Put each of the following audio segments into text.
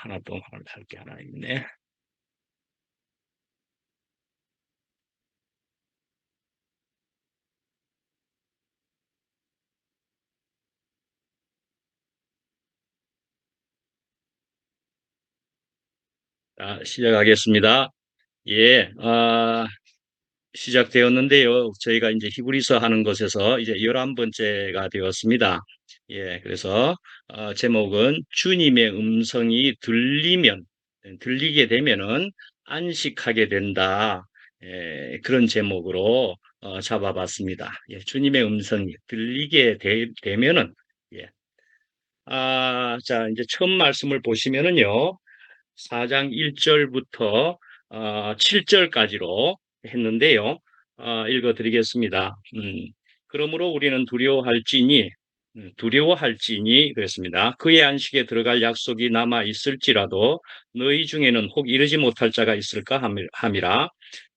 하나 또 할 게 하나 있네. 자, 시작하겠습니다. 예, 시작되었는데요. 저희가 이제 히브리서 하는 것에서 이제 11번째가 되었습니다. 예, 그래서 제목은 주님의 음성이 들리게 되면은 안식하게 된다. 예, 그런 제목으로 잡아봤습니다. 예, 주님의 음성이 들리게 되면은 예. 자, 이제 처음 말씀을 보시면은요. 4장 1절부터 7절까지로 했는데요. 읽어드리겠습니다. 그러므로 우리는 두려워할지니 그랬습니다. 그의 안식에 들어갈 약속이 남아 있을지라도 너희 중에는 혹 이르지 못할 자가 있을까 함이라.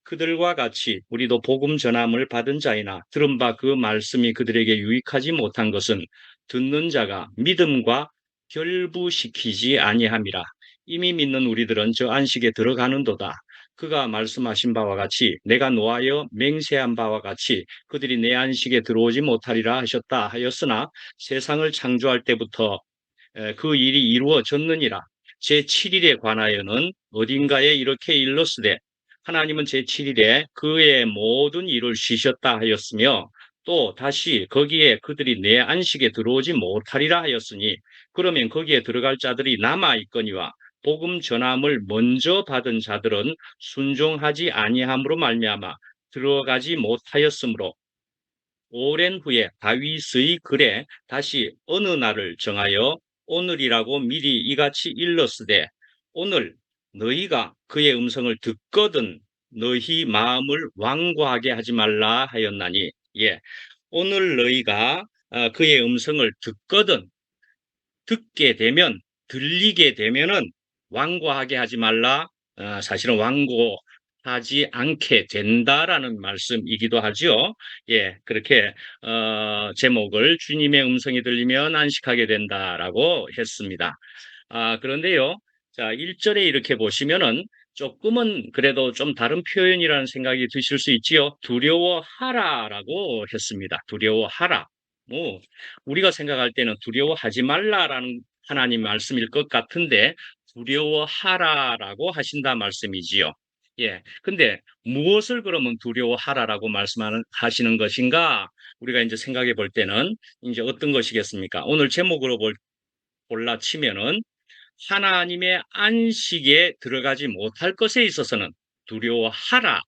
그들과 같이 우리도 복음 전함을 받은 자이나 들은 바 그 말씀이 그들에게 유익하지 못한 것은 듣는 자가 믿음과 결부시키지 아니함이라. 이미 믿는 우리들은 저 안식에 들어가는도다. 그가 말씀하신 바와 같이 내가 노하여 맹세한 바와 같이 그들이 내 안식에 들어오지 못하리라 하셨다 하였으나 세상을 창조할 때부터 그 일이 이루어졌느니라. 제7일에 관하여는 어딘가에 이렇게 일렀으되 하나님은 제7일에 그의 모든 일을 쉬셨다 하였으며 또 다시 거기에 그들이 내 안식에 들어오지 못하리라 하였으니 그러면 거기에 들어갈 자들이 남아 있거니와 복음 전함을 먼저 받은 자들은 순종하지 아니함으로 말미암아 들어가지 못하였으므로 오랜 후에 다윗의 글에 다시 어느 날을 정하여 오늘이라고 미리 이같이 일렀으되 오늘 너희가 그의 음성을 듣거든 너희 마음을 완고하게 하지 말라 하였나니 예 오늘 너희가 그의 음성을 듣거든 듣게 되면 들리게 되면은 완고하게 하지 말라. 사실은 완고하지 않게 된다라는 말씀이기도 하죠. 예, 그렇게 제목을 주님의 음성이 들리면 안식하게 된다라고 했습니다. 그런데요. 자, 1절에 이렇게 보시면은 조금은 그래도 좀 다른 표현이라는 생각이 드실 수 있지요. 두려워하라라고 했습니다. 두려워하라. 뭐 우리가 생각할 때는 두려워하지 말라라는 하나님 말씀일 것 같은데 두려워하라라고 하신다 말씀이지요. 예. 근데 무엇을 그러면 두려워하라라고 말씀하시는 것인가? 우리가 이제 생각해 볼 때는 이제 어떤 것이겠습니까? 오늘 제목으로 골라 치면은 하나님의 안식에 들어가지 못할 것에 있어서는 두려워하라.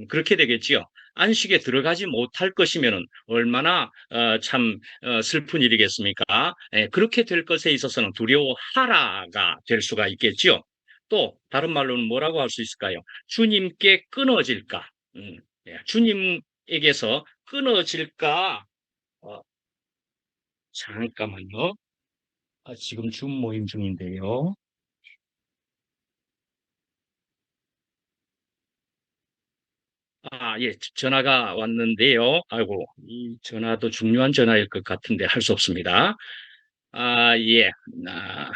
그렇게 되겠지요. 안식에 들어가지 못할 것이면 얼마나 참 슬픈 일이겠습니까? 예, 그렇게 될 것에 있어서는 두려워하라가 될 수가 있겠지요. 또 다른 말로는 뭐라고 할 수 있을까요? 주님께 끊어질까? 예, 주님에게서 끊어질까? 어, 잠깐만요. 지금 줌 모임 중인데요. 예, 전화가 왔는데요. 아이고, 이 전화도 중요한 전화일 것 같은데 할 수 없습니다. 예. 아,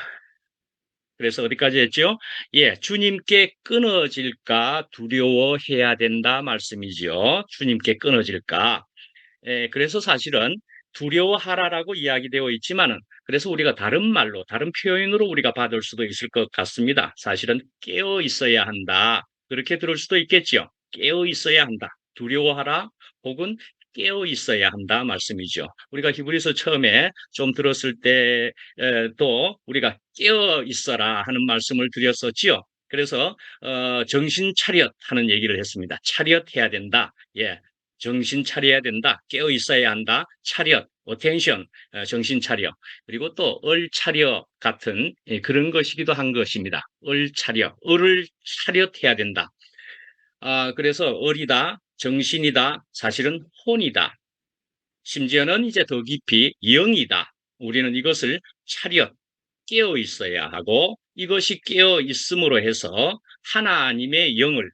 그래서 어디까지 했죠? 예, 주님께 끊어질까 두려워해야 된다 말씀이지요. 주님께 끊어질까. 예, 그래서 사실은 두려워하라라고 이야기되어 있지만은 그래서 우리가 다른 말로, 다른 표현으로 우리가 받을 수도 있을 것 같습니다. 사실은 깨어 있어야 한다. 그렇게 들을 수도 있겠죠. 깨어 있어야 한다. 두려워하라 혹은 깨어 있어야 한다 말씀이죠. 우리가 히브리서 처음에 좀 들었을 때 또 우리가 깨어 있어라 하는 말씀을 드렸었지요. 그래서 정신 차렷 하는 얘기를 했습니다. 차렷 해야 된다. 예. 정신 차려야 된다. 깨어 있어야 한다. 차렷, 어텐션, 정신 차려. 그리고 또 얼차려 같은 그런 것이기도 한 것입니다. 얼차려, 얼을 차렷해야 된다. 그래서 얼이다, 정신이다, 사실은 혼이다. 심지어는 이제 더 깊이 영이다. 우리는 이것을 차렷, 깨어 있어야 하고 이것이 깨어 있음으로 해서 하나님의 영을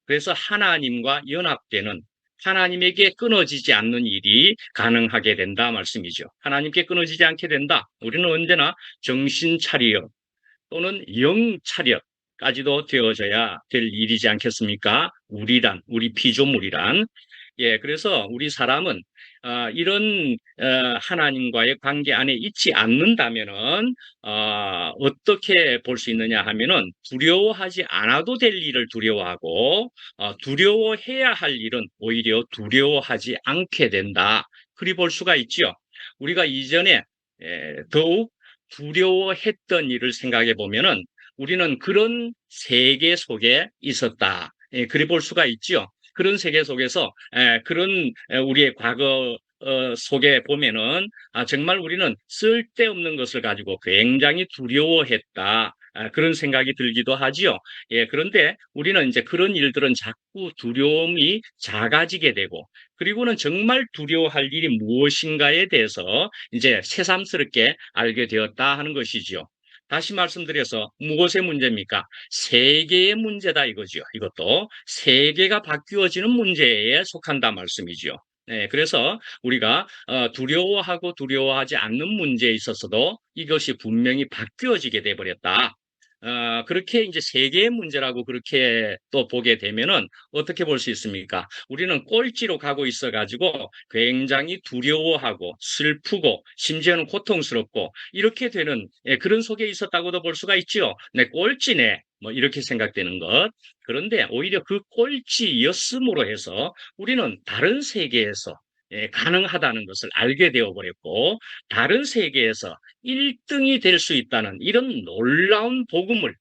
그래서 하나님과 연합되는 하나님에게 끊어지지 않는 일이 가능하게 된다 말씀이죠. 하나님께 끊어지지 않게 된다. 우리는 언제나 정신 차려 또는 영차력까지도 되어져야 될 일이지 않겠습니까? 우리 피조물이란. 예, 그래서 우리 사람은 이런 하나님과의 관계 안에 있지 않는다면은 어떻게 볼 수 있느냐 하면은 두려워하지 않아도 될 일을 두려워하고 두려워해야 할 일은 오히려 두려워하지 않게 된다. 그리 볼 수가 있지요. 우리가 이전에 더욱 두려워했던 일을 생각해 보면은 우리는 그런 세계 속에 있었다. 예, 그리 볼 수가 있지요. 그런 세계 속에서 그런 우리의 과거 속에 보면은 정말 우리는 쓸데없는 것을 가지고 굉장히 두려워했다. 그런 생각이 들기도 하지요. 예, 그런데 우리는 이제 그런 일들은 자꾸 두려움이 작아지게 되고, 그리고는 정말 두려워할 일이 무엇인가에 대해서 이제 새삼스럽게 알게 되었다 하는 것이지요. 다시 말씀드려서 무엇의 문제입니까? 세계의 문제다 이거죠. 이것도 세계가 바뀌어지는 문제에 속한다 말씀이죠. 네, 그래서 우리가 두려워하고 두려워하지 않는 문제에 있어서도 이것이 분명히 바뀌어지게 돼 버렸다. 그렇게 이제 세계의 문제라고 그렇게 또 보게 되면은 어떻게 볼 수 있습니까? 우리는 꼴찌로 가고 있어가지고 굉장히 두려워하고 슬프고 심지어는 고통스럽고 이렇게 되는 그런 속에 있었다고도 볼 수가 있죠. 내 꼴찌네. 뭐 이렇게 생각되는 것. 그런데 오히려 그 꼴찌였음으로 해서 우리는 다른 세계에서 가능하다는 것을 알게 되어 버렸고 다른 세계에서 1등이 될 수 있다는 이런 놀라운 복음을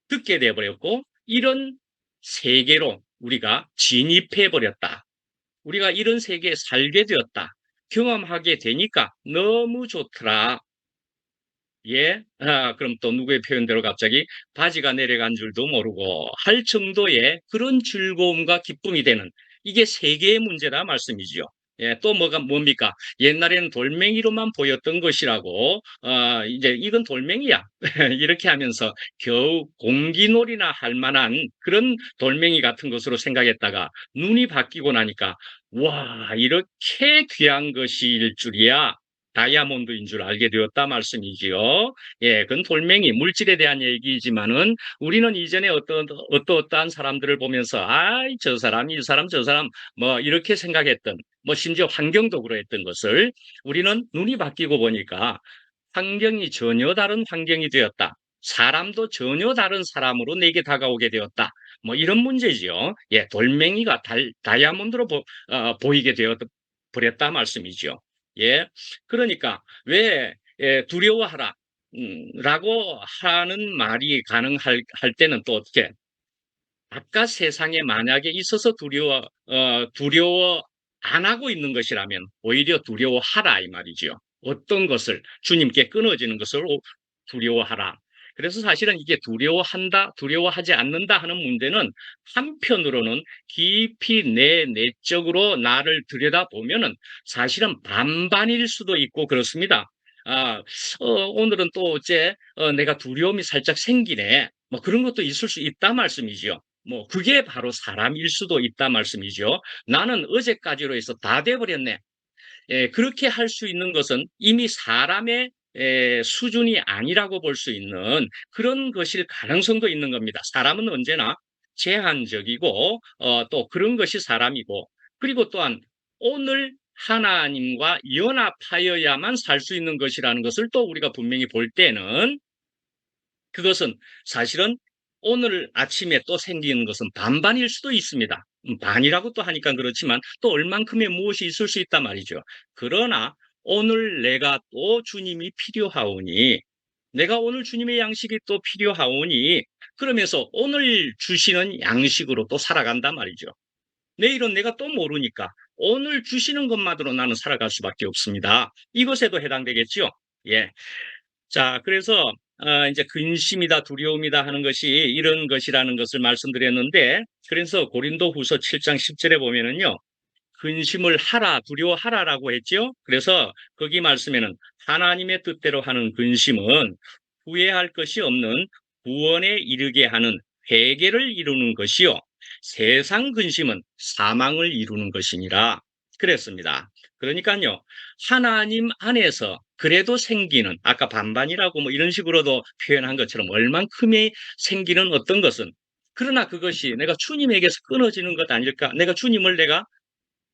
듣게 되어 버렸고 이런 세계로 우리가 진입해 버렸다. 우리가 이런 세계에 살게 되었다. 경험하게 되니까 너무 좋더라. 예, 그럼 또 누구의 표현대로 갑자기 바지가 내려간 줄도 모르고 할 정도의 그런 즐거움과 기쁨이 되는 이게 세계의 문제다 말씀이지요. 예, 또 뭡니까? 옛날에는 돌멩이로만 보였던 것이라고, 이제 이건 돌멩이야. 이렇게 하면서 겨우 공기놀이나 할 만한 그런 돌멩이 같은 것으로 생각했다가 눈이 바뀌고 나니까, 와, 이렇게 귀한 것일 줄이야. 다이아몬드인 줄 알게 되었다 말씀이지요. 예, 그건 돌멩이, 물질에 대한 얘기지만은 우리는 이전에 어떠한 사람들을 보면서 아이, 저 사람, 이 사람, 저 사람 뭐 이렇게 생각했던 뭐 심지어 환경도 그러했던 것을 우리는 눈이 바뀌고 보니까 환경이 전혀 다른 환경이 되었다. 사람도 전혀 다른 사람으로 내게 다가오게 되었다. 뭐 이런 문제지요. 예, 돌멩이가 다이아몬드로 보이게 되어 버렸다 말씀이죠. 예, 그러니까 왜 두려워하라 라고 하는 말이 가능할 할 때는 또 어떻게 바깥 세상에 만약에 있어서 두려워 안 하고 있는 것이라면 오히려 두려워하라 이 말이죠. 어떤 것을 주님께 끊어지는 것을 두려워하라. 그래서 사실은 이게 두려워한다, 두려워하지 않는다 하는 문제는 한편으로는 깊이 내 내적으로 나를 들여다보면은 사실은 반반일 수도 있고 그렇습니다. 오늘은 또 어째 내가 두려움이 살짝 생기네. 뭐 그런 것도 있을 수 있다 말씀이지요. 뭐 그게 바로 사람일 수도 있다 말씀이죠. 나는 어제까지로 해서 다 돼버렸네. 그렇게 할 수 있는 것은 이미 사람의 수준이 아니라고 볼 수 있는 그런 것일 가능성도 있는 겁니다. 사람은 언제나 제한적이고 또 그런 것이 사람이고 그리고 또한 오늘 하나님과 연합하여야만 살 수 있는 것이라는 것을 또 우리가 분명히 볼 때는 그것은 사실은 오늘 아침에 또 생기는 것은 반반일 수도 있습니다. 반이라고 또 하니까 그렇지만 또 얼만큼의 무엇이 있을 수 있단 말이죠. 그러나 오늘 내가 또 주님이 필요하오니 내가 오늘 주님의 양식이 또 필요하오니 그러면서 오늘 주시는 양식으로 또 살아간단 말이죠. 내일은 내가 또 모르니까 오늘 주시는 것만으로 나는 살아갈 수밖에 없습니다. 이것에도 해당되겠죠. 예. 자, 그래서 이제 근심이다, 두려움이다 하는 것이 이런 것이라는 것을 말씀드렸는데, 그래서 고린도후서 7장 10절에 보면은요, 근심을 하라, 두려워하라라고 했죠. 그래서 거기 말씀에는 하나님의 뜻대로 하는 근심은 후회할 것이 없는 구원에 이르게 하는 회개를 이루는 것이요. 세상 근심은 사망을 이루는 것이니라. 그랬습니다. 그러니까요, 하나님 안에서 그래도 생기는 아까 반반이라고 뭐 이런 식으로도 표현한 것처럼 얼만큼의 생기는 어떤 것은 그러나 그것이 내가 주님에게서 끊어지는 것 아닐까? 내가 주님을 내가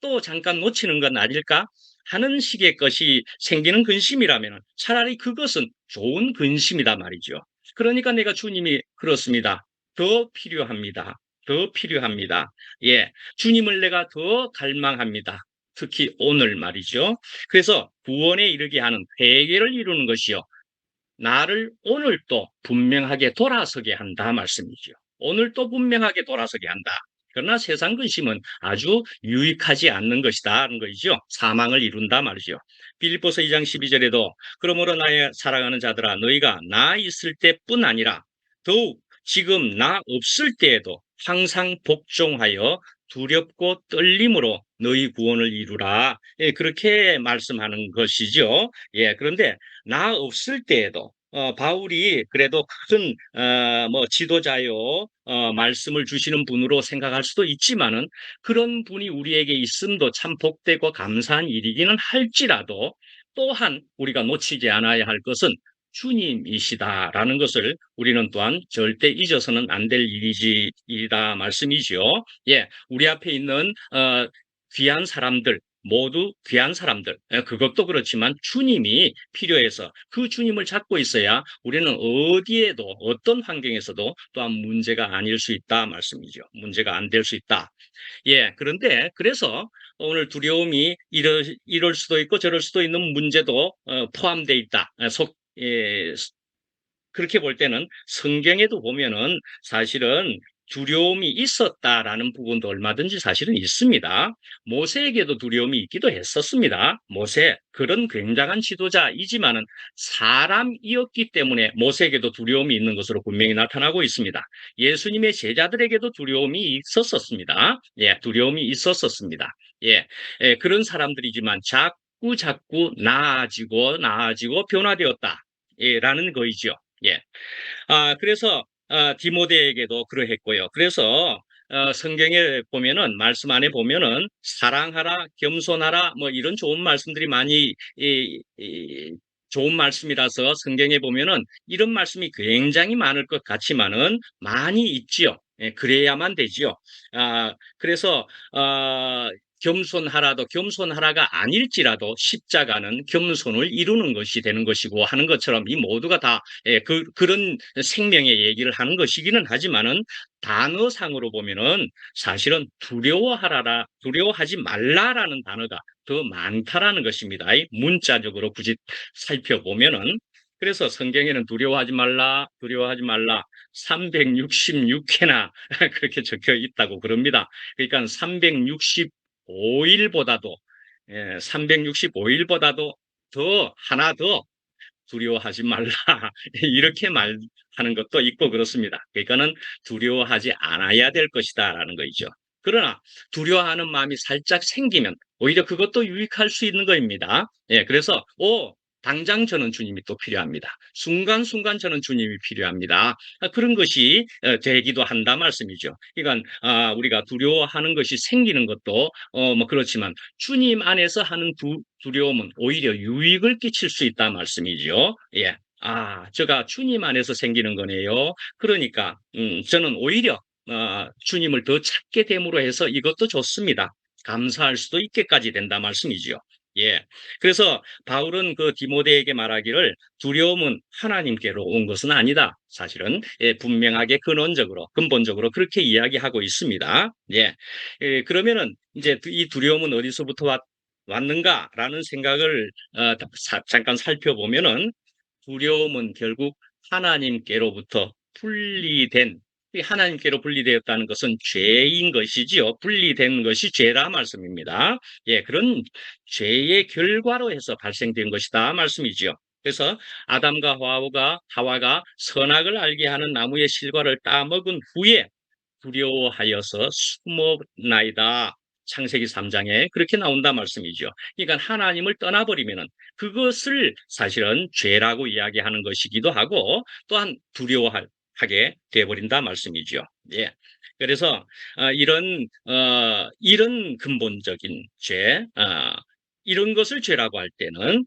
또 잠깐 놓치는 건 아닐까 하는 식의 것이 생기는 근심이라면 차라리 그것은 좋은 근심이다 말이죠. 그러니까 내가 주님이 그렇습니다. 더 필요합니다. 더 필요합니다. 예, 주님을 내가 더 갈망합니다. 특히 오늘 말이죠. 그래서 구원에 이르게 하는 회개를 이루는 것이요. 나를 오늘 또 분명하게 돌아서게 한다 말씀이죠. 오늘 또 분명하게 돌아서게 한다. 그러나 세상 근심은 아주 유익하지 않는 것이다 하는 것이죠. 사망을 이룬다 말이죠. 빌립보서 2장 12절에도 그러므로 나의 사랑하는 자들아 너희가 나 있을 때뿐 아니라 더욱 지금 나 없을 때에도 항상 복종하여 두렵고 떨림으로 너희 구원을 이루라. 예, 그렇게 말씀하는 것이죠. 예, 그런데 나 없을 때에도 바울이 그래도 큰 뭐 지도자요 말씀을 주시는 분으로 생각할 수도 있지만은 그런 분이 우리에게 있음도 참 복되고 감사한 일이기는 할지라도 또한 우리가 놓치지 않아야 할 것은 주님이시다라는 것을 우리는 또한 절대 잊어서는 안 될 일이다 말씀이지요. 예, 우리 앞에 있는 귀한 사람들 모두 귀한 사람들, 그것도 그렇지만 주님이 필요해서 그 주님을 잡고 있어야 우리는 어디에도 어떤 환경에서도 또한 문제가 아닐 수 있다 말씀이죠. 문제가 안 될 수 있다. 예, 그런데 그래서 오늘 두려움이 이럴 수도 있고 저럴 수도 있는 문제도 포함되어 있다. 그렇게 볼 때는 성경에도 보면은 사실은 두려움이 있었다라는 부분도 얼마든지 사실은 있습니다. 모세에게도 두려움이 있기도 했었습니다. 모세, 그런 굉장한 지도자이지만은 사람이었기 때문에 모세에게도 두려움이 있는 것으로 분명히 나타나고 있습니다. 예수님의 제자들에게도 두려움이 있었습니다. 예, 두려움이 있었습니다. 예, 예, 그런 사람들이지만 자꾸 나아지고 변화되었다. 예, 라는 거이죠. 예. 그래서 디모데에게도 그러했고요. 그래서 성경에 보면은 말씀 안에 보면은 사랑하라, 겸손하라 뭐 이런 좋은 말씀들이 많이 좋은 말씀이라서 성경에 보면은 이런 말씀이 굉장히 많을 것 같지만은 많이 있지요. 예, 그래야만 되지요. 그래서 겸손하라도 겸손하라가 아닐지라도 십자가는 겸손을 이루는 것이 되는 것이고 하는 것처럼 이 모두가 다 그런 생명의 얘기를 하는 것이기는 하지만은 단어상으로 보면은 사실은 두려워하지 말라라는 단어가 더 많다라는 것입니다. 문자적으로 굳이 살펴보면은 그래서 성경에는 두려워하지 말라 366회나 그렇게 적혀 있다고 그럽니다. 그러니까 365일보다도 365일보다도 더 하나 더 두려워하지 말라 이렇게 말하는 것도 있고 그렇습니다. 그러니까는 두려워하지 않아야 될 것이다라는 거죠. 그러나 두려워하는 마음이 살짝 생기면 오히려 그것도 유익할 수 있는 거입니다. 예, 그래서 당장 저는 주님이 또 필요합니다. 순간순간 저는 주님이 필요합니다. 그런 것이 되기도 한다 말씀이죠. 그러니까 우리가 두려워하는 것이 생기는 것도 뭐 그렇지만 주님 안에서 하는 두려움은 오히려 유익을 끼칠 수 있다 말씀이죠. 예. 제가 주님 안에서 생기는 거네요. 그러니까 저는 오히려 주님을 더 찾게 됨으로 해서 이것도 좋습니다. 감사할 수도 있게까지 된다 말씀이죠. 예. 그래서 바울은 그 디모데에게 말하기를 두려움은 하나님께로 온 것은 아니다. 사실은 분명하게 근본적으로 그렇게 이야기하고 있습니다. 예. 그러면은 이제 이 두려움은 어디서부터 왔는가라는 생각을 잠깐 살펴보면은 두려움은 결국 하나님께로부터 하나님께로 분리되었다는 것은 죄인 것이지요. 분리된 것이 죄라 말씀입니다. 예, 그런 죄의 결과로 해서 발생된 것이다 말씀이지요. 그래서 아담과 하와가 선악을 알게 하는 나무의 실과를 따먹은 후에 두려워하여서 숨었나이다. 창세기 3장에 그렇게 나온다 말씀이죠. 그러니까 하나님을 떠나버리면은 그것을 사실은 죄라고 이야기하는 것이기도 하고 또한 두려워하게 되어버린다 말씀이죠. 예. 그래서 이런 근본적인 죄, 이런 것을 죄라고 할 때는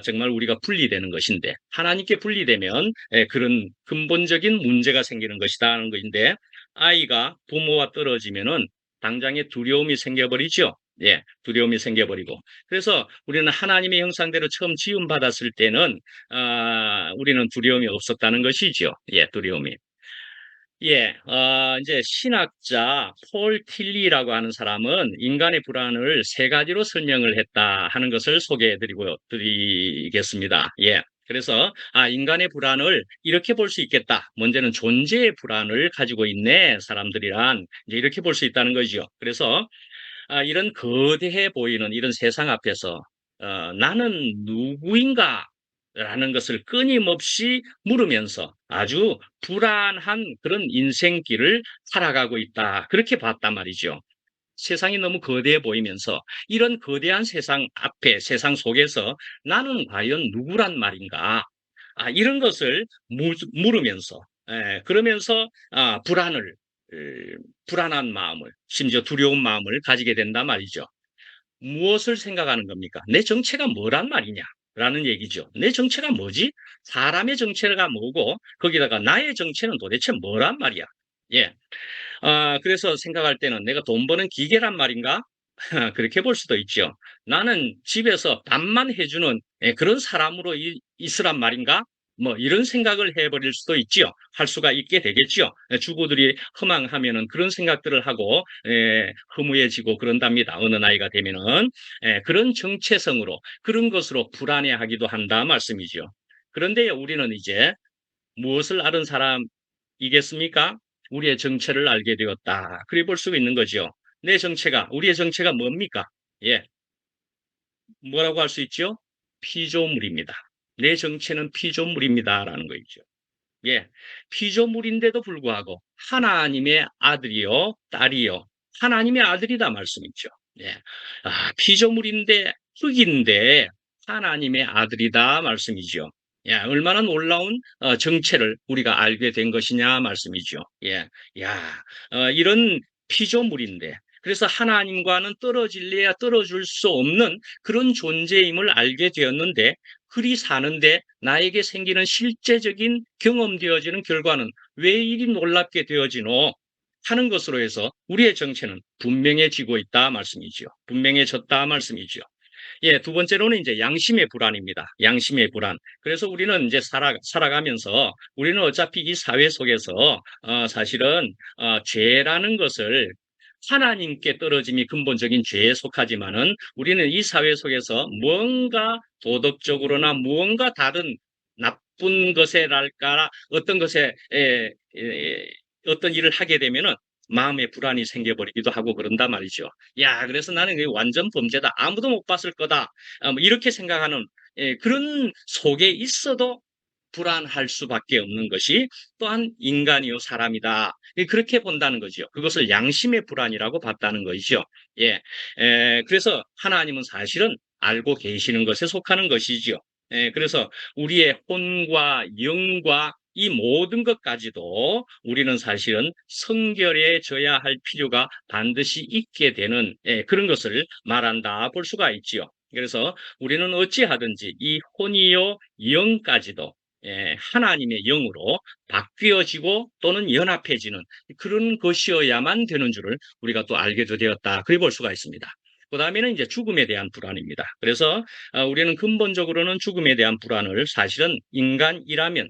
정말 우리가 분리되는 것인데 하나님께 분리되면 그런 근본적인 문제가 생기는 것이다 하는 것인데 아이가 부모와 떨어지면은 당장에 두려움이 생겨버리죠. 예, 두려움이 생겨버리고 그래서 우리는 하나님의 형상대로 처음 지음받았을 때는 우리는 두려움이 없었다는 것이죠. 예, 두려움이. 예, 이제 신학자 폴 틸리라고 하는 사람은 인간의 불안을 세 가지로 설명을 했다 하는 것을 드리겠습니다. 예. 그래서, 인간의 불안을 이렇게 볼 수 있겠다. 먼저는 존재의 불안을 가지고 있네, 사람들이란. 이제 이렇게 볼 수 있다는 거죠. 그래서, 이런 거대해 보이는 이런 세상 앞에서 나는 누구인가? 라는 것을 끊임없이 물으면서 아주 불안한 그런 인생길을 살아가고 있다. 그렇게 봤단 말이죠. 세상이 너무 거대해 보이면서 이런 거대한 세상 앞에, 세상 속에서 나는 과연 누구란 말인가? 이런 것을 물으면서, 그러면서 불안한 마음을, 심지어 두려운 마음을 가지게 된단 말이죠. 무엇을 생각하는 겁니까? 내 정체가 뭐란 말이냐? 라는 얘기죠. 내 정체가 뭐지? 사람의 정체가 뭐고, 거기다가 나의 정체는 도대체 뭐란 말이야? 예. 그래서 생각할 때는 내가 돈 버는 기계란 말인가? 그렇게 볼 수도 있죠. 나는 집에서 밥만 해주는 그런 사람으로 있으란 말인가? 뭐 이런 생각을 해버릴 수도 있지요. 할 수가 있게 되겠지요. 주부들이 허망하면은 그런 생각들을 하고 허무해지고 그런답니다. 어느 나이가 되면은 그런 정체성으로 그런 것으로 불안해하기도 한다 말씀이죠. 그런데 우리는 이제 무엇을 아는 사람이겠습니까? 우리의 정체를 알게 되었다. 그래 볼 수가 있는 거죠. 우리의 정체가 뭡니까? 예, 뭐라고 할 수 있죠? 피조물입니다. 내 정체는 피조물입니다라는 거 있죠. 예, 피조물인데도 불구하고 하나님의 아들이요, 딸이요, 하나님의 아들이다 말씀이죠. 예, 피조물인데 흙인데 하나님의 아들이다 말씀이죠. 예, 얼마나 놀라운 정체를 우리가 알게 된 것이냐 말씀이죠. 예, 야, 이런 피조물인데 그래서 하나님과는 떨어질래야 떨어질 수 없는 그런 존재임을 알게 되었는데 그리 사는데 나에게 생기는 실제적인 경험되어지는 결과는 왜 이리 놀랍게 되어지노? 하는 것으로 해서 우리의 정체는 분명해지고 있다 말씀이죠. 분명해졌다 말씀이죠. 예, 두 번째로는 이제 양심의 불안입니다. 양심의 불안. 그래서 우리는 이제 살아가면서 우리는 어차피 이 사회 속에서 사실은 죄라는 것을 하나님께 떨어짐이 근본적인 죄에 속하지만은 우리는 이 사회 속에서 무언가 도덕적으로나 무언가 다른 나쁜 것에랄까 어떤 것에 어떤 일을 하게 되면은 마음의 불안이 생겨버리기도 하고 그런단 말이죠. 야, 그래서 나는 이게 완전 범죄다. 아무도 못 봤을 거다. 뭐 이렇게 생각하는 그런 속에 있어도 불안할 수밖에 없는 것이 또한 인간이요 사람이다. 그렇게 본다는 거죠. 그것을 양심의 불안이라고 봤다는 것이죠. 예, 그래서 하나님은 사실은 알고 계시는 것에 속하는 것이죠. 그래서 우리의 혼과 영과 이 모든 것까지도 우리는 사실은 성결해져야 할 필요가 반드시 있게 되는 그런 것을 말한다 볼 수가 있지요. 그래서 우리는 어찌하든지 이 혼이요 영까지도 하나님의 영으로 바뀌어지고 또는 연합해지는 그런 것이어야만 되는 줄을 우리가 또 알게 되었다. 그래 볼 수가 있습니다. 그 다음에는 이제 죽음에 대한 불안입니다. 그래서 우리는 근본적으로는 죽음에 대한 불안을 사실은 인간이라면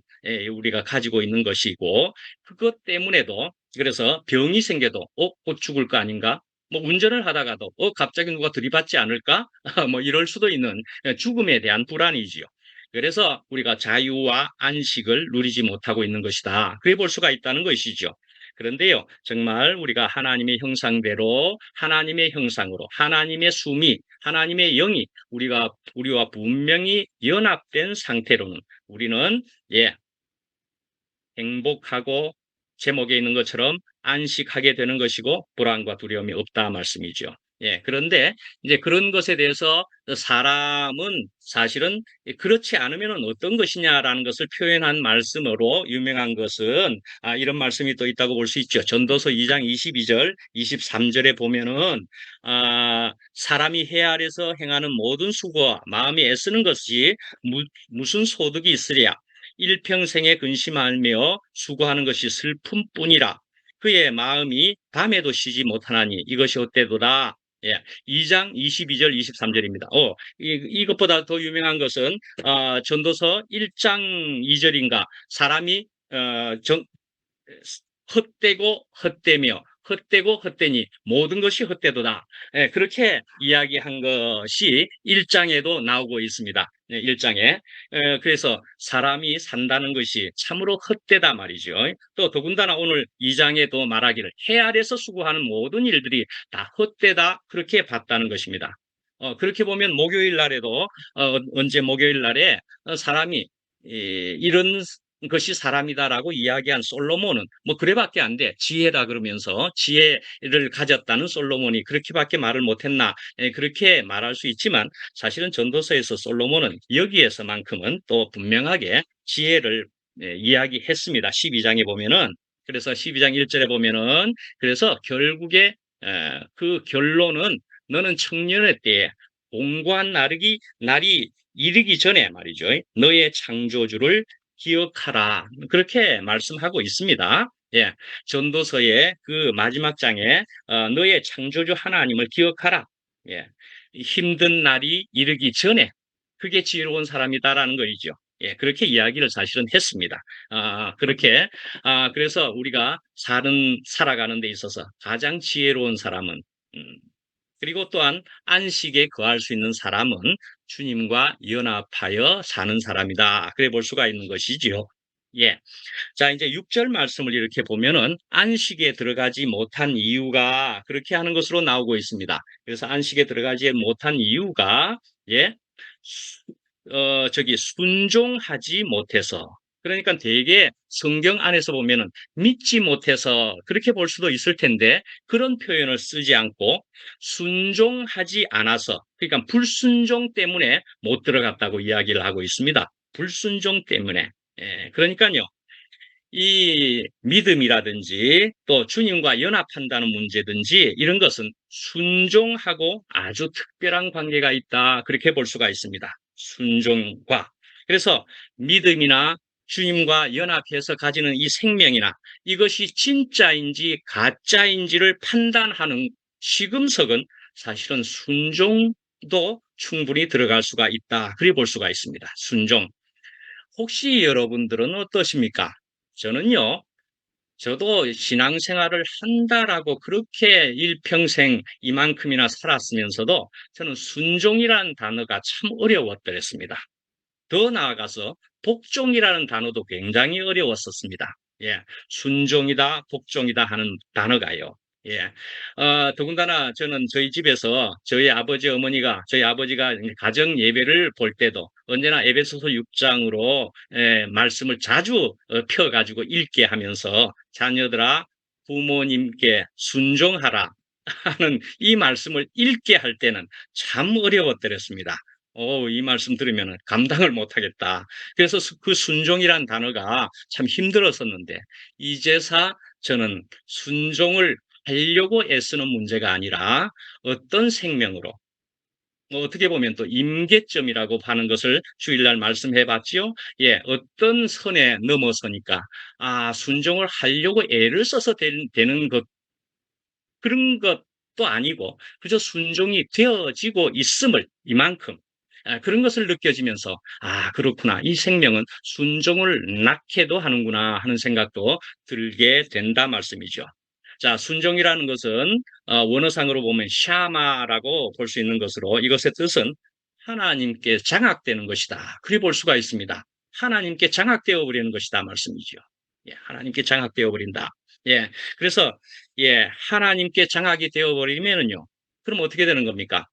우리가 가지고 있는 것이고 그것 때문에도 그래서 병이 생겨도 곧 죽을 거 아닌가? 뭐 운전을 하다가도 갑자기 누가 들이받지 않을까? 뭐 이럴 수도 있는 죽음에 대한 불안이지요. 그래서 우리가 자유와 안식을 누리지 못하고 있는 것이다. 그래 볼 수가 있다는 것이죠. 그런데요, 정말 우리가 하나님의 형상대로, 하나님의 형상으로, 하나님의 숨이, 하나님의 영이 우리와 분명히 연합된 상태로는 우리는, 행복하고 제목에 있는 것처럼 안식하게 되는 것이고, 불안과 두려움이 없다 말씀이죠. 예, 그런데 이제 그런 것에 대해서 사람은 사실은 그렇지 않으면 어떤 것이냐라는 것을 표현한 말씀으로 유명한 것은 이런 말씀이 또 있다고 볼 수 있죠. 전도서 2장 22절, 23절에 보면은 사람이 해 아래서 행하는 모든 수고와 마음이 애쓰는 것이 무슨 소득이 있으랴. 일평생에 근심하며 수고하는 것이 슬픔뿐이라. 그의 마음이 밤에도 쉬지 못하나니 이것이 헛되도다. 예, 2장 22절 23절입니다. 이것보다 더 유명한 것은 전도서 1장 2절인가 사람이 헛되고 헛되며 헛되고 헛되니 모든 것이 헛되도다. 예, 그렇게 이야기한 것이 1장에도 나오고 있습니다. 예, 1장에. 그래서 사람이 산다는 것이 참으로 헛되다 말이죠. 또 더군다나 오늘 2장에도 말하기를 해 아래서 수고하는 모든 일들이 다 헛되다 그렇게 봤다는 것입니다. 그렇게 보면 목요일 날에도 언제 목요일 날에 사람이 이런 것이 사람이다라고 이야기한 솔로몬은 뭐 그래밖에 안 돼. 지혜다 그러면서 지혜를 가졌다는 솔로몬이 그렇게밖에 말을 못했나. 그렇게 말할 수 있지만 사실은 전도서에서 솔로몬은 여기에서만큼은 또 분명하게 지혜를 이야기했습니다. 12장에 보면은 그래서 12장 1절에 보면은 그래서 결국에 그 결론은 너는 청년의 때에 공고한 날이 이르기 전에 말이죠. 너의 창조주를 기억하라. 그렇게 말씀하고 있습니다. 예, 전도서의 그 마지막 장에 너의 창조주 하나님을 기억하라. 예, 힘든 날이 이르기 전에 그게 지혜로운 사람이다라는 거이죠. 예, 그렇게 이야기를 사실은 했습니다. 그래서 우리가 살아가는 데 있어서 가장 지혜로운 사람은 음, 그리고 또한 안식에 거할 수 있는 사람은 주님과 연합하여 사는 사람이다. 그래 볼 수가 있는 것이지요. 예. 자, 이제 6절 말씀을 이렇게 보면은 안식에 들어가지 못한 이유가 그렇게 하는 것으로 나오고 있습니다. 그래서 안식에 들어가지 못한 이유가 예. 순종하지 못해서 그러니까 되게 성경 안에서 보면은 믿지 못해서 그렇게 볼 수도 있을 텐데 그런 표현을 쓰지 않고 순종하지 않아서 그러니까 불순종 때문에 못 들어갔다고 이야기를 하고 있습니다. 불순종 때문에. 예, 그러니까요. 이 믿음이라든지 또 주님과 연합한다는 문제든지 이런 것은 순종하고 아주 특별한 관계가 있다. 그렇게 볼 수가 있습니다. 순종과. 그래서 믿음이나 주님과 연합해서 가지는 이 생명이나 이것이 진짜인지 가짜인지를 판단하는 시금석은 사실은 순종도 충분히 들어갈 수가 있다. 그래 볼 수가 있습니다. 순종. 혹시 여러분들은 어떠십니까? 저는요, 저도 신앙생활을 한다라고 그렇게 일평생 이만큼이나 살았으면서도 저는 순종이라는 단어가 참 어려웠더랬습니다. 더 나아가서 복종이라는 단어도 굉장히 어려웠었습니다. 예, 순종이다, 복종이다 하는 단어가요. 예, 더군다나 저는 저희 집에서 저희 아버지가 가정 예배를 볼 때도 언제나 에베소서 6장으로 말씀을 자주 펴가지고 읽게 하면서 자녀들아 부모님께 순종하라 하는 이 말씀을 읽게 할 때는 참 어려웠더랬습니다. 이 말씀 들으면 감당을 못하겠다. 그래서 그 순종이란 단어가 참 힘들었었는데, 이제사 저는 순종을 하려고 애쓰는 문제가 아니라 어떤 생명으로, 어떻게 보면 또 임계점이라고 하는 것을 주일날 말씀해 봤지요. 예, 어떤 선에 넘어서니까, 순종을 하려고 애를 써서 되는 것, 그런 것도 아니고 그저 순종이 되어지고 있음을 이만큼 그런 것을 느껴지면서 그렇구나. 이 생명은 순종을 낳게도 하는구나 하는 생각도 들게 된다 말씀이죠. 자, 순종이라는 것은 원어상으로 보면 샤마라고 볼 수 있는 것으로 이것의 뜻은 하나님께 장악되는 것이다. 그리 볼 수가 있습니다. 하나님께 장악되어 버리는 것이다 말씀이죠. 예, 하나님께 장악되어 버린다. 예, 그래서 하나님께 장악이 되어 버리면은요. 그럼 어떻게 되는 겁니까?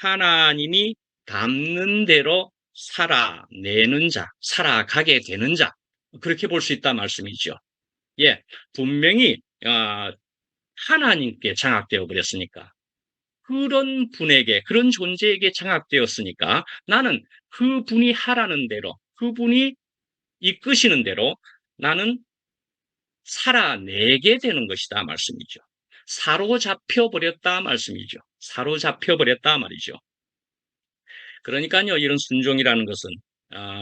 하나님이 담는 대로 살아내는 자, 살아가게 되는 자. 그렇게 볼 수 있다 말씀이죠. 예, 분명히 하나님께 장악되어 버렸으니까 그런 분에게, 그런 존재에게 장악되었으니까 나는 그분이 하라는 대로, 그분이 이끄시는 대로 나는 살아내게 되는 것이다 말씀이죠. 사로잡혀 버렸다 말씀이죠. 사로잡혀 버렸다 말이죠. 그러니까요, 이런 순종이라는 것은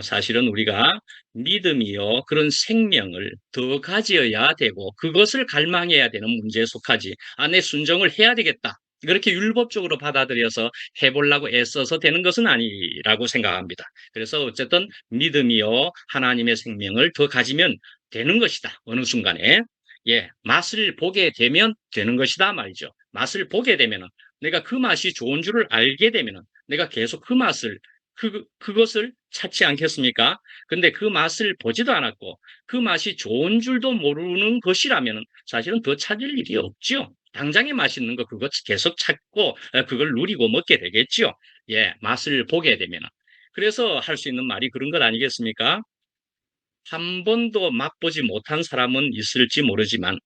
사실은 우리가 믿음이요, 그런 생명을 더 가져야 되고 그것을 갈망해야 되는 문제에 속하지. 내 순종을 해야 되겠다. 그렇게 율법적으로 받아들여서 해보려고 애써서 되는 것은 아니라고 생각합니다. 그래서 어쨌든 믿음이요, 하나님의 생명을 더 가지면 되는 것이다. 어느 순간에. 예, 맛을 보게 되면 되는 것이다 말이죠. 맛을 보게 되면은 내가 그 맛이 좋은 줄을 알게 되면은 내가 계속 그 맛을 그것을 찾지 않겠습니까? 근데 그 맛을 보지도 않았고 그 맛이 좋은 줄도 모르는 것이라면 사실은 더 찾을 일이 없죠. 당장에 맛있는 거 그거 계속 찾고 그걸 누리고 먹게 되겠죠. 예, 맛을 보게 되면. 그래서 할 수 있는 말이 그런 것 아니겠습니까? 한 번도 맛보지 못한 사람은 있을지 모르지만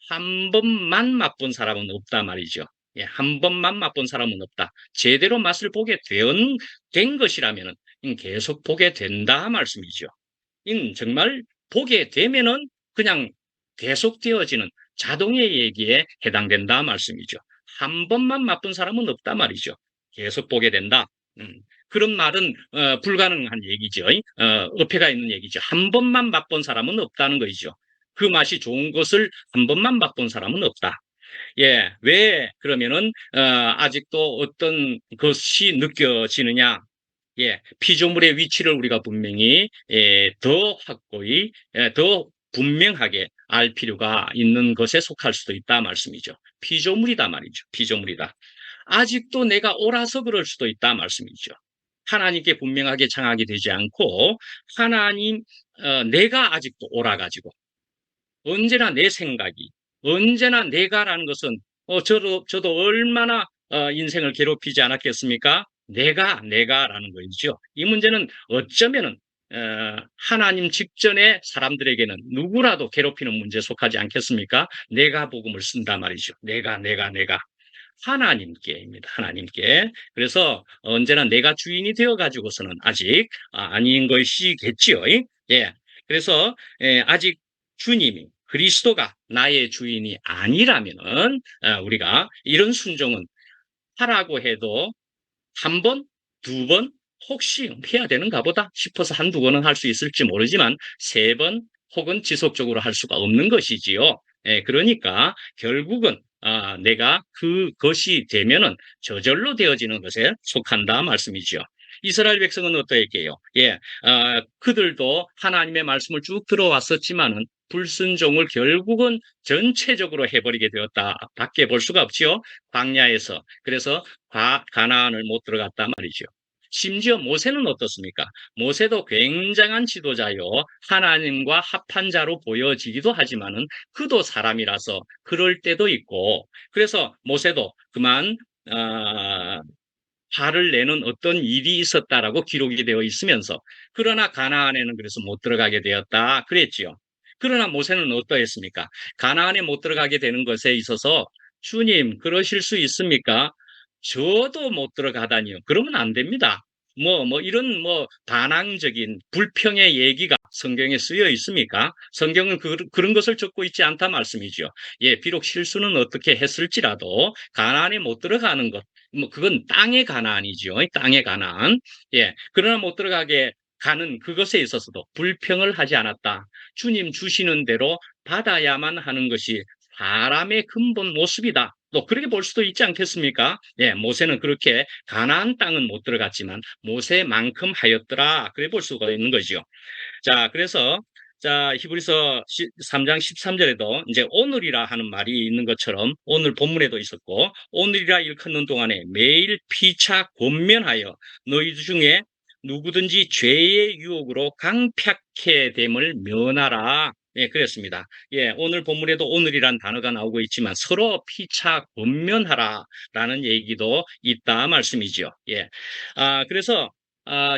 한 번만 맛본 사람은 없다 말이죠. 예, 한 번만 맛본 사람은 없다. 제대로 맛을 보게 된 것이라면 계속 보게 된다 말씀이죠. 정말 보게 되면은 그냥 계속되어지는 자동의 얘기에 해당된다 말씀이죠. 한 번만 맛본 사람은 없다 말이죠. 계속 보게 된다. 그런 말은 불가능한 얘기죠. 어폐가 있는 얘기죠. 한 번만 맛본 사람은 없다는 거죠. 그 맛이 좋은 것을 한 번만 맛본 사람은 없다. 예, 왜 그러면은 아직도 어떤 것이 느껴지느냐? 예, 피조물의 위치를 우리가 분명히 더 확고히 더 분명하게 알 필요가 있는 것에 속할 수도 있다 말씀이죠. 피조물이다 말이죠. 피조물이다. 아직도 내가 옳아서 그럴 수도 있다 말씀이죠. 하나님께 분명하게 장악이 되지 않고 하나님 내가 아직도 옳아가지고 언제나 내 생각이 언제나 내가라는 것은 저도 얼마나 인생을 괴롭히지 않았겠습니까? 내가라는 거죠. 이 문제는 어쩌면은 하나님 직전의 사람들에게는 누구라도 괴롭히는 문제에 속하지 않겠습니까? 내가 복음을 쓴다 말이죠. 내가. 하나님께입니다. 하나님께. 그래서 언제나 내가 주인이 되어 가지고서는 아직 아닌 것이겠지요. 예. 그래서 아직 주님이 그리스도가 나의 주인이 아니라면은 우리가 이런 순종은 하라고 해도 한 번, 두 번, 혹시 해야 되는가 보다 싶어서 한두 번은 할 수 있을지 모르지만 세 번 혹은 지속적으로 할 수가 없는 것이지요. 예, 그러니까 결국은 내가 그것이 되면은 저절로 되어지는 것에 속한다 말씀이죠. 이스라엘 백성은 어떠했게요? 예, 그들도 하나님의 말씀을 쭉 들어왔었지만은 불순종을 결국은 전체적으로 해버리게 되었다. 밖에 볼 수가 없지요. 광야에서. 그래서 가나안을 못 들어갔단 말이죠. 심지어 모세는 어떻습니까? 모세도 굉장한 지도자요. 하나님과 합한 자로 보여지기도 하지만은 그도 사람이라서 그럴 때도 있고 그래서 모세도 그만 화를 내는 어떤 일이 있었다라고 기록이 되어 있으면서 그러나 가나안에는 그래서 못 들어가게 되었다 그랬지요. 그러나 모세는 어떠했습니까? 가나안에 못 들어가게 되는 것에 있어서 주님 그러실 수 있습니까? 저도 못 들어가다니요. 그러면 안 됩니다. 이런 반항적인 불평의 얘기가 성경에 쓰여 있습니까? 성경은 그런 것을 적고 있지 않다 말씀이죠. 예, 비록 실수는 어떻게 했을지라도 가나안에 못 들어가는 것, 그건 땅의 가나안이죠. 땅의 가나안. 예, 그러나 못 들어가게 가는 그것에 있어서도 불평을 하지 않았다. 주님 주시는 대로 받아야만 하는 것이 사람의 근본 모습이다. 또 그렇게 볼 수도 있지 않겠습니까? 예, 모세는 그렇게 가나안 땅은 못 들어갔지만 모세만큼 하였더라. 그래 볼 수가 있는 거죠. 자, 그래서 히브리서 3장 13절에도 이제 오늘이라 하는 말이 있는 것처럼 오늘 본문에도 있었고 오늘이라 일컫는 동안에 매일 피차 권면하여 너희 중에 누구든지 죄의 유혹으로 강팍해 됨을 면하라. 예, 그랬습니다. 예, 오늘 본문에도 오늘이란 단어가 나오고 있지만 서로 피차 권면하라라는 얘기도 있다 말씀이죠. 예. 그래서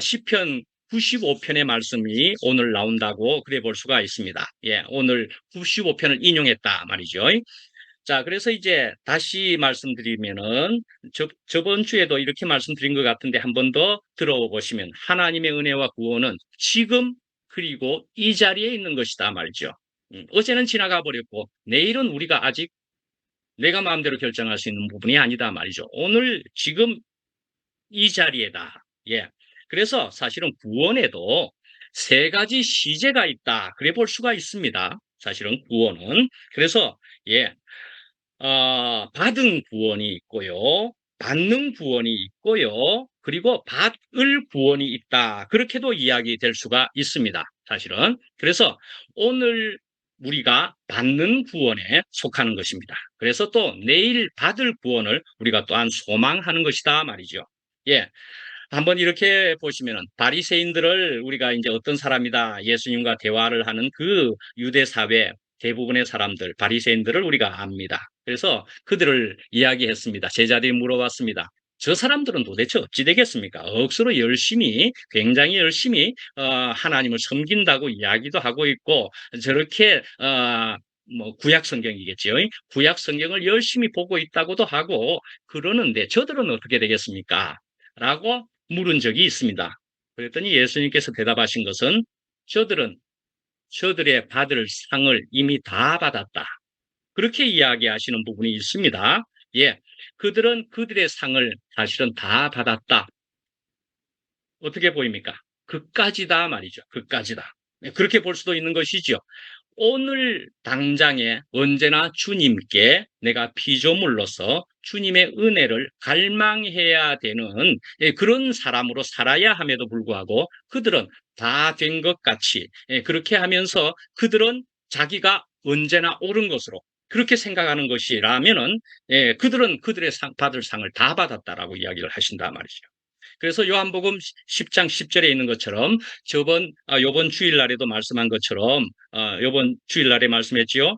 시편 95편의 말씀이 오늘 나온다고 그래 볼 수가 있습니다. 예, 오늘 95편을 인용했다 말이죠. 자, 그래서 이제 다시 말씀드리면은 저번 주에도 이렇게 말씀드린 것 같은데 한 번 더 들어보시면 하나님의 은혜와 구원은 지금 그리고 이 자리에 있는 것이다 말이죠. 어제는 지나가 버렸고 내일은 우리가 아직 내가 마음대로 결정할 수 있는 부분이 아니다 말이죠. 오늘 지금 이 자리에다. 예. 그래서 사실은 구원에도 세 가지 시제가 있다. 그래 볼 수가 있습니다. 사실은 구원은. 그래서 예. 받은 구원이 있고요. 받는 구원이 있고요. 그리고 받을 구원이 있다. 그렇게도 이야기될 수가 있습니다. 사실은. 그래서 오늘 우리가 받는 구원에 속하는 것입니다. 그래서 또 내일 받을 구원을 우리가 또한 소망하는 것이다 말이죠. 예. 한번 이렇게 보시면은 바리새인들을 우리가 이제 어떤 사람이다 예수님과 대화를 하는 그 유대 사회 대부분의 사람들 바리새인들을 우리가 압니다. 그래서 그들을 이야기했습니다. 제자들이 물어봤습니다. 저 사람들은 도대체 어찌 되겠습니까? 억수로 열심히 굉장히 열심히 하나님을 섬긴다고 이야기도 하고 있고 저렇게 뭐 구약 성경이겠죠. 구약 성경을 열심히 보고 있다고도 하고 그러는데 저들은 어떻게 되겠습니까? 라고 물은 적이 있습니다. 그랬더니 예수님께서 대답하신 것은 저들의 받을 상을 이미 다 받았다. 그렇게 이야기하시는 부분이 있습니다. 예. 그들은 그들의 상을 사실은 다 받았다. 어떻게 보입니까? 그까지다 말이죠. 그까지다. 네, 그렇게 볼 수도 있는 것이죠. 오늘 당장에 언제나 주님께 내가 피조물로서 주님의 은혜를 갈망해야 되는 그런 사람으로 살아야 함에도 불구하고 그들은 다 된 것 같이 그렇게 하면서 그들은 자기가 언제나 옳은 것으로 그렇게 생각하는 것이라면은 그들은 그들의 받을 상을 다 받았다라고 이야기를 하신단 말이죠. 그래서 요한복음 10장 10절에 있는 것처럼 요번 주일날에도 말씀한 것처럼 요번 주일날에 말씀했지요.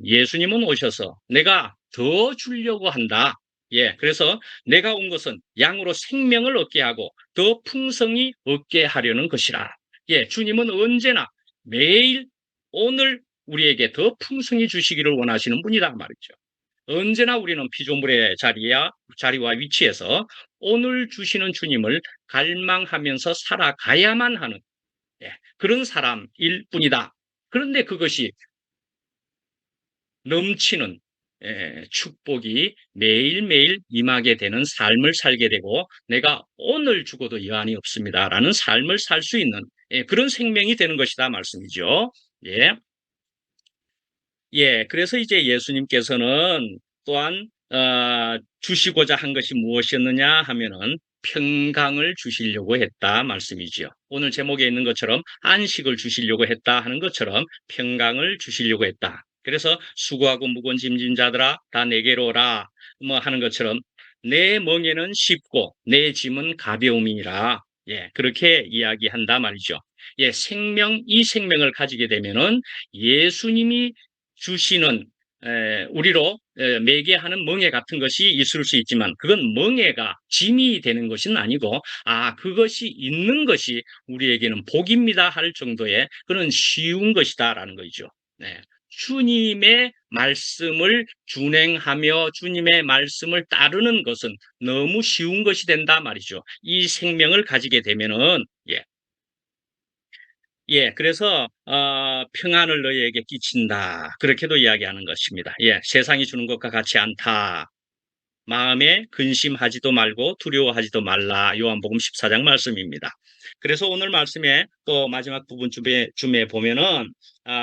예수님은 오셔서 내가 더 주려고 한다. 예, 그래서 내가 온 것은 양으로 생명을 얻게 하고 더 풍성히 얻게 하려는 것이라. 예, 주님은 언제나 매일 오늘 우리에게 더 풍성히 주시기를 원하시는 분이다 말이죠. 언제나 우리는 피조물의 자리와 위치에서 오늘 주시는 주님을 갈망하면서 살아가야만 하는 그런 사람일 뿐이다. 그런데 그것이 넘치는 축복이 매일매일 임하게 되는 삶을 살게 되고 내가 오늘 죽어도 여한이 없습니다라는 삶을 살 수 있는 그런 생명이 되는 것이다 말씀이죠. 예. 예, 그래서 이제 예수님께서는 또한 주시고자 한 것이 무엇이었느냐 하면은 평강을 주시려고 했다 말씀이지요. 오늘 제목에 있는 것처럼 안식을 주시려고 했다 하는 것처럼 평강을 주시려고 했다. 그래서 수고하고 무거운 짐진 자들아 다 내게로 오라 뭐 하는 것처럼 내 멍에는 쉽고 내 짐은 가벼움이니라. 예, 그렇게 이야기한다 말이죠. 예, 이 생명을 가지게 되면은 예수님이 주시는 우리로 매개하는 멍에 같은 것이 있을 수 있지만 그건 멍에가 짐이 되는 것은 아니고 그것이 있는 것이 우리에게는 복입니다 할 정도의 그런 쉬운 것이다라는 거죠. 네. 주님의 말씀을 준행하며 주님의 말씀을 따르는 것은 너무 쉬운 것이 된다 말이죠. 이 생명을 가지게 되면은 예, 그래서 평안을 너희에게 끼친다. 그렇게도 이야기하는 것입니다. 예, 세상이 주는 것과 같이 않다. 마음에 근심하지도 말고 두려워하지도 말라. 요한복음 14장 말씀입니다. 그래서 오늘 말씀에 또 마지막 부분쯤에 보면은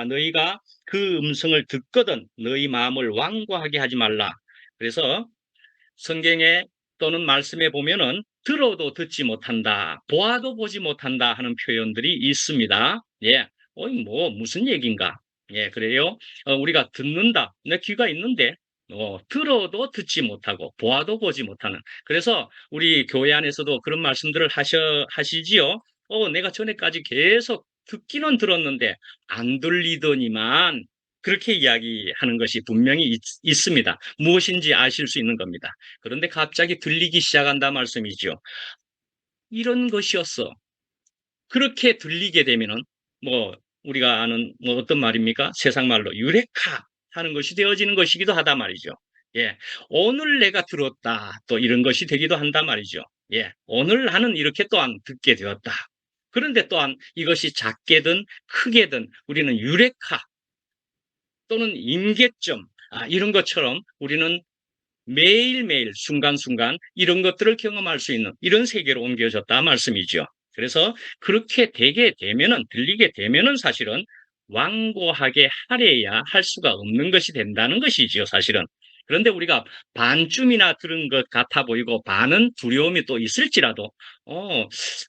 너희가 그 음성을 듣거든 너희 마음을 완고하게 하지 말라. 그래서 성경에 또는 말씀에 보면은 들어도 듣지 못한다, 보아도 보지 못한다 하는 표현들이 있습니다. 예, 뭐 무슨 얘기인가? 예, 그래요. 우리가 듣는다, 내 귀가 있는데 들어도 듣지 못하고 보아도 보지 못하는. 그래서 우리 교회 안에서도 그런 말씀들을 하시지요. 내가 전에까지 계속 듣기는 들었는데 안 들리더니만 그렇게 이야기하는 것이 분명히 있습니다. 무엇인지 아실 수 있는 겁니다. 그런데 갑자기 들리기 시작한다 말씀이죠. 이런 것이었어. 그렇게 들리게 되면은 뭐 우리가 아는 뭐 어떤 말입니까? 세상 말로 유레카 하는 것이 되어지는 것이기도 하다 말이죠. 예. 오늘 내가 들었다. 또 이런 것이 되기도 한다 말이죠. 예. 오늘 나는 이렇게 또한 듣게 되었다. 그런데 또한 이것이 작게든 크게든 우리는 유레카 또는 임계점, 이런 것처럼 우리는 매일매일 순간순간 이런 것들을 경험할 수 있는 이런 세계로 옮겨졌다 말씀이죠. 그래서 그렇게 되게 되면은, 들리게 되면은 사실은 완고하게 하래야 할 수가 없는 것이 된다는 것이지요, 사실은. 그런데 우리가 반쯤이나 들은 것 같아 보이고 반은 두려움이 또 있을지라도,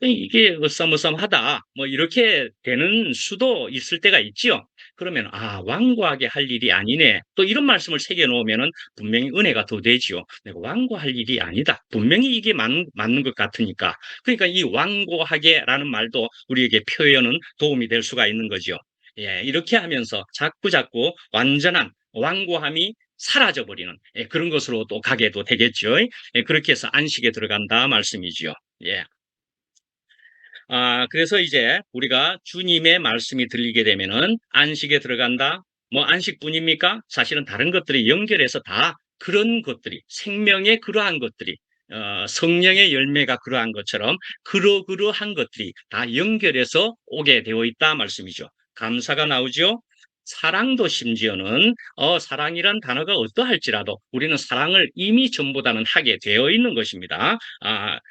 이게 어썸어썸하다, 뭐 이렇게 되는 수도 있을 때가 있지요. 그러면, 완고하게 할 일이 아니네. 또 이런 말씀을 새겨 놓으면은 분명히 은혜가 더 되지요. 내가 완고할 일이 아니다. 분명히 이게 맞는 것 같으니까. 그러니까 이 완고하게라는 말도 우리에게 표현은 도움이 될 수가 있는 거죠. 예, 이렇게 하면서 자꾸자꾸 완전한 완고함이 사라져 버리는, 그런 것으로 또 가게도 되겠죠. 예, 그렇게 해서 안식에 들어간다 말씀이지요. 예. 그래서 이제 우리가 주님의 말씀이 들리게 되면은 안식에 들어간다. 뭐 안식뿐입니까? 사실은 다른 것들이 연결해서 다 그런 것들이, 생명의 그러한 것들이, 성령의 열매가 그러한 것처럼 그러한 것들이 다 연결해서 오게 되어 있다 말씀이죠. 감사가 나오죠. 사랑도 심지어는 사랑이란 단어가 어떠할지라도 우리는 사랑을 이미 전보다는 하게 되어 있는 것입니다.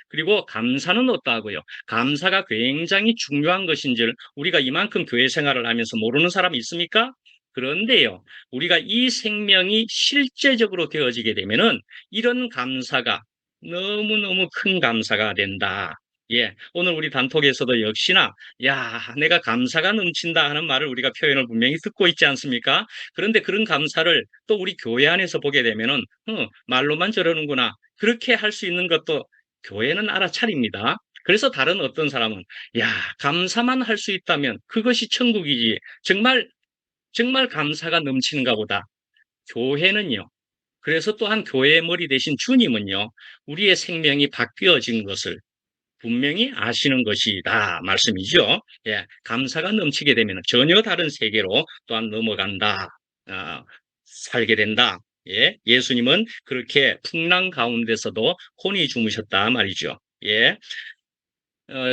그리고 감사는 어떠하고요? 감사가 굉장히 중요한 것인 줄 우리가 이만큼 교회 생활을 하면서 모르는 사람이 있습니까? 그런데요, 우리가 이 생명이 실제적으로 되어지게 되면은 이런 감사가 너무너무 큰 감사가 된다. 예, 오늘 우리 단톡에서도 역시나 야, 내가 감사가 넘친다 하는 말을 우리가 표현을 분명히 듣고 있지 않습니까? 그런데 그런 감사를 또 우리 교회 안에서 보게 되면은 말로만 저러는구나. 그렇게 할 수 있는 것도 교회는 알아차립니다. 그래서 다른 어떤 사람은 야, 감사만 할 수 있다면 그것이 천국이지. 정말 정말 감사가 넘치는가 보다. 교회는요. 그래서 또한 교회의 머리 대신 주님은요. 우리의 생명이 바뀌어진 것을 분명히 아시는 것이다 말씀이죠. 예, 감사가 넘치게 되면 전혀 다른 세계로 또한 넘어간다. 살게 된다. 예, 예수님은 그렇게 풍랑 가운데서도 혼이 주무셨다 말이죠. 예,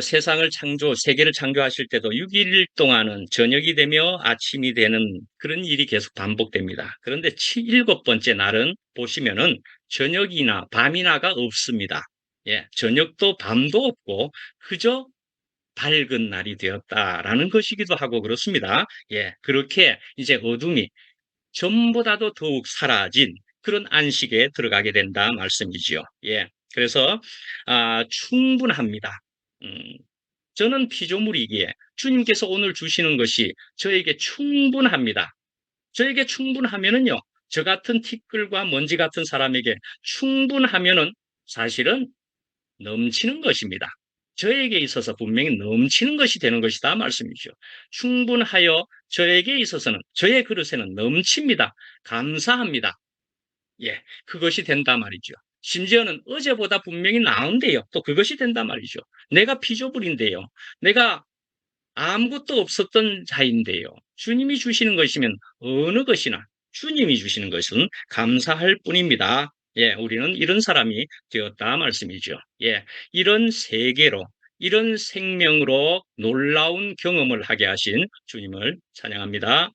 세상을 세계를 창조하실 때도 6일 동안은 저녁이 되며 아침이 되는 그런 일이 계속 반복됩니다. 그런데 7번째 날은 보시면은 저녁이나 밤이나가 없습니다. 예, 저녁도 밤도 없고 그저 밝은 날이 되었다라는 것이기도 하고 그렇습니다. 예, 그렇게 이제 어둠이 전보다도 더욱 사라진 그런 안식에 들어가게 된다 말씀이지요. 예, 그래서 충분합니다. 음, 저는 피조물이기에 주님께서 오늘 주시는 것이 저에게 충분합니다. 저에게 충분하면은요, 저 같은 티끌과 먼지 같은 사람에게 충분하면은 사실은 넘치는 것입니다. 저에게 있어서 분명히 넘치는 것이 되는 것이다 말씀이죠. 충분하여 저에게 있어서는 저의 그릇에는 넘칩니다. 감사합니다. 예, 그것이 된다 말이죠. 심지어는 어제보다 분명히 나은데요. 또 그것이 된다 말이죠. 내가 피조물인데요. 내가 아무것도 없었던 자인데요. 주님이 주시는 것이면 어느 것이나 주님이 주시는 것은 감사할 뿐입니다. 예, 우리는 이런 사람이 되었다 말씀이죠. 예, 이런 세계로, 이런 생명으로 놀라운 경험을 하게 하신 주님을 찬양합니다.